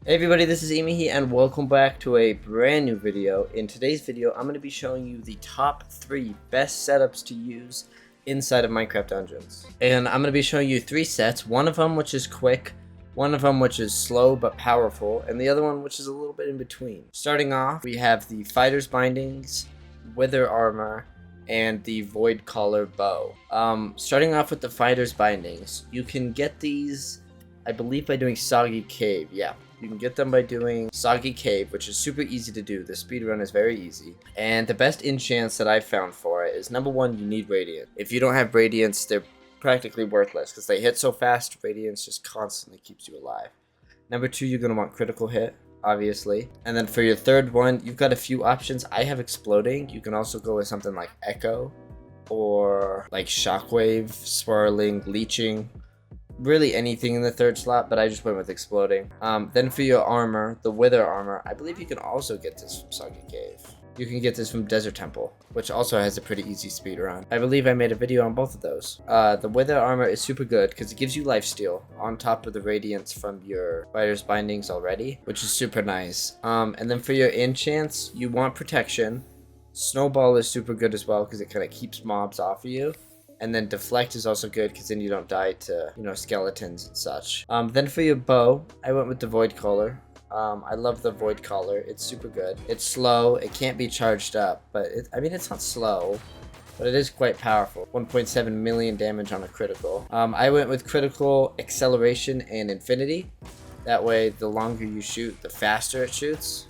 Hey everybody, this is Emehe and welcome back to a brand new video. In today's video, I'm going to be showing you the top 3 best setups to use inside of Minecraft Dungeons. And I'm going to be showing you 3 sets, one of them which is quick, one of them which is slow but powerful, and the other one which is a little bit in between. Starting off, we have the Fighter's Bindings, Wither Armor, and the Void Collar Bow. Starting off with the Fighter's Bindings, you can get these, I believe, by doing Soggy Cave. Yeah, you can get them by doing Soggy Cave, which is super easy to do. The speedrun is very easy. And the best enchants that I've found for it is, number 1, you need Radiant. If you don't have Radiance, they're practically worthless because they hit so fast. Radiance just constantly keeps you alive. Number 2, you're going to want Critical Hit, obviously. And then for your third one, you've got a few options. I have Exploding. You can also go with something like Echo or like Shockwave, Swirling, Leeching. Really anything in the third slot, but I just went with Exploding. Then for your armor, the Wither Armor, I believe you can also get this from Soggy Cave. You can get this from Desert Temple, which also has a pretty easy speedrun. I believe I made a video on both of those. The Wither Armor is super good because it gives you lifesteal on top of the Radiance from your Fighter's Bindings already, which is super nice. And then for your enchants, you want Protection. Snowball is super good as well because it kind of keeps mobs off of you. And then Deflect is also good because then you don't die to, skeletons and such. Then for your bow, I went with the Void Collar. I love the Void Collar. It's super good. It's slow. It can't be charged up, but it's not slow, but it is quite powerful. 1.7 million damage on a critical. I went with Critical, Acceleration, and Infinity. That way, the longer you shoot, the faster it shoots.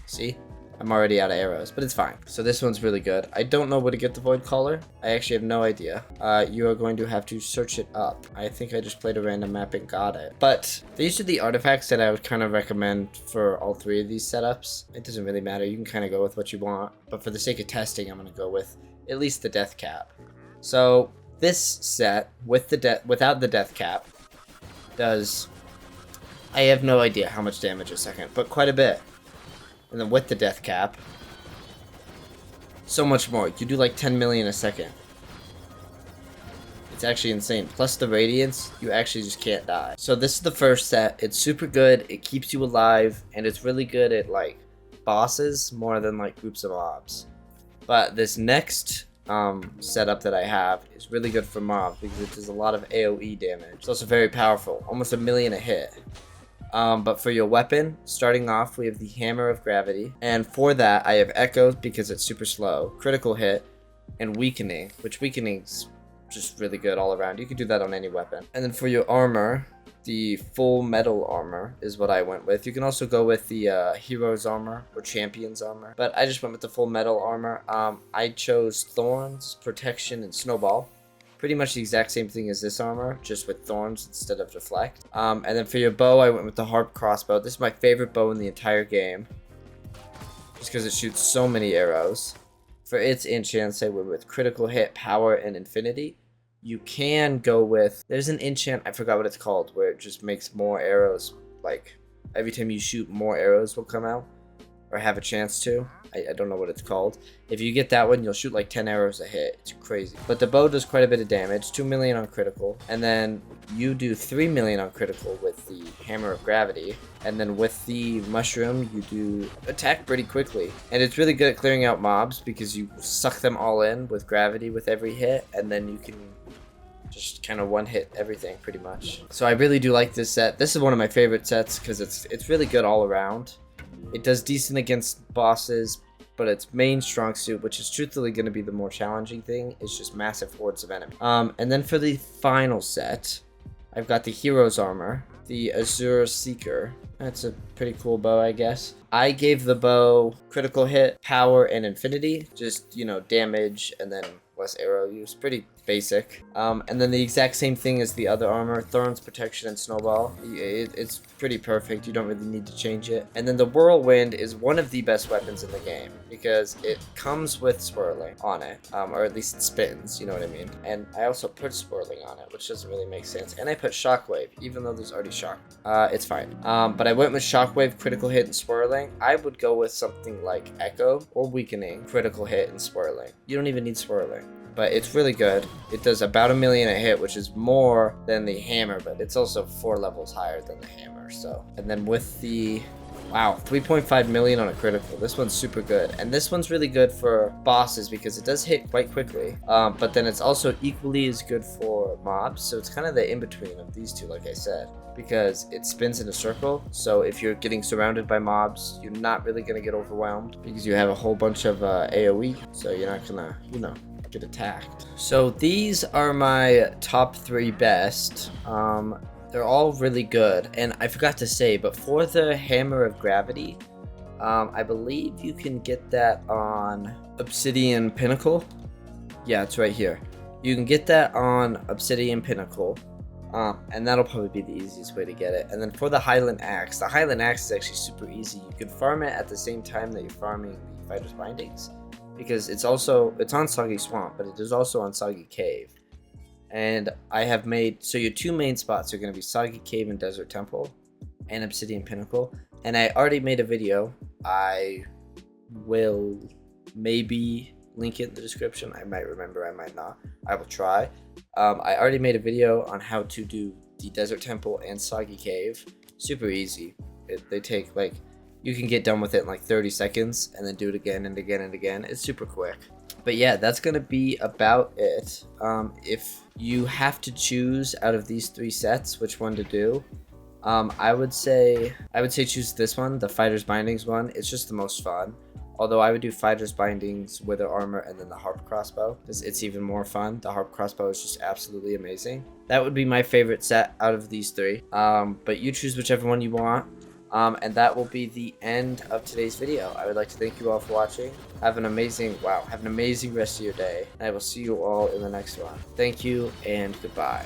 See? I'm already out of arrows, but it's fine. So this one's really good. I don't know where to get the Void Collar. I actually have no idea. You are going to have to search it up. I think I just played a random map and got it. But these are the artifacts that I would kind of recommend for all 3 of these setups. It doesn't really matter. You can kind of go with what you want. But for the sake of testing, I'm going to go with at least the Death Cap. So this set, without the Death Cap, does... I have no idea how much damage a second, but quite a bit. And then with the Death Cap, so much more. You do like 10 million a second. It's actually insane. Plus the Radiance, you actually just can't die. So this is the first set. It's super good. It keeps you alive. And it's really good at like bosses more than like groups of mobs. But this next setup that I have is really good for mobs because it does a lot of AoE damage. It's also very powerful. Almost 1 million a hit. But for your weapon, starting off, we have the Hammer of Gravity. And for that, I have Echo because it's super slow, Critical Hit, and Weakening, which Weakening's just really good all around. You can do that on any weapon. And then for your armor, the Full Metal Armor is what I went with. You can also go with the Hero's Armor or Champion's Armor. But I just went with the Full Metal Armor. I chose Thorns, Protection, and Snowball. Pretty much the exact same thing as this armor, just with thorns instead of deflect. And then for your bow, I went with the Harp Crossbow. This is my favorite bow in the entire game, just because it shoots so many arrows. For its enchants, I went with Critical Hit, Power, and Infinity. You can go with... There's an enchant, I forgot what it's called, where it just makes more arrows. Like, every time you shoot, more arrows will come out, or have a chance to. I don't know what it's called. If you get that one, you'll shoot like 10 arrows a hit. It's crazy. But the bow does quite a bit of damage. 2 million on critical. And then you do 3 million on critical with the Hammer of Gravity. And then with the mushroom, you do attack pretty quickly. And it's really good at clearing out mobs because you suck them all in with gravity with every hit. And then you can just kind of one-hit everything pretty much. So I really do like this set. This is one of my favorite sets because it's really good all around. It does decent against bosses, but its main strong suit, which is truthfully going to be the more challenging thing, is just massive hordes of enemies. And then for the final set, I've got the Hero's Armor, the Azure Seeker. That's a pretty cool bow, I guess. I gave the bow Critical Hit, Power, and Infinity. Just, damage and then less arrow use. Pretty basic. And then the exact same thing as the other armor, Thorns, Protection, and Snowball. It's pretty perfect. You don't really need to change it. And then the Whirlwind is one of the best weapons in the game because it comes with swirling on it, or at least it spins, you know what I mean? And I also put swirling on it, which doesn't really make sense. And I put Shockwave, even though there's already shock. It's fine. But I went with Shockwave, Critical Hit, and Swirling. I would go with something like Echo or Weakening, Critical Hit, and Swirling. You don't even need Swirling. but it's really good. It does about 1 million a hit, which is more than the hammer, but it's also 4 levels higher than the hammer. So, and then with the, wow, 3.5 million on a critical. This one's super good. And this one's really good for bosses because it does hit quite quickly. But then it's also equally as good for mobs. So it's kind of the in-between of these two, like I said, because it spins in a circle. So if you're getting surrounded by mobs, you're not really going to get overwhelmed because you have a whole bunch of AoE. So you're not going to, you know, get attacked. So these are my top 3 best. They're all really good, and I forgot to say, but for the Hammer of Gravity, I believe you can get that on Obsidian Pinnacle. Yeah, it's right here. You can get that on Obsidian Pinnacle, and that'll probably be the easiest way to get it. And then for the Highland Axe is actually super easy. You can farm it at the same time that you're farming the Fighter's Bindings, because it's on Soggy Swamp, but it is also on Soggy Cave. And I have made, so your 2 main spots are going to be Soggy Cave and Desert Temple and Obsidian Pinnacle. And I already made a video. I will maybe link it in the description. I might remember, I might not. I will try. I already made a video on how to do the Desert Temple and Soggy Cave. Super easy. They take like, you can get done with it in like 30 seconds and then do it again and again and again. It's super quick. But yeah, that's going to be about it. If you have to choose out of these 3 sets which one to do, I would say choose this one, the Fighter's Bindings one. It's just the most fun. Although I would do Fighter's Bindings, Wither Armor, and then the Harp Crossbow, because it's even more fun. The Harp Crossbow is just absolutely amazing. That would be my favorite set out of these 3. But you choose whichever one you want. And that will be the end of today's video. I would like to thank you all for watching. Have an amazing rest of your day. And I will see you all in the next one. Thank you and goodbye.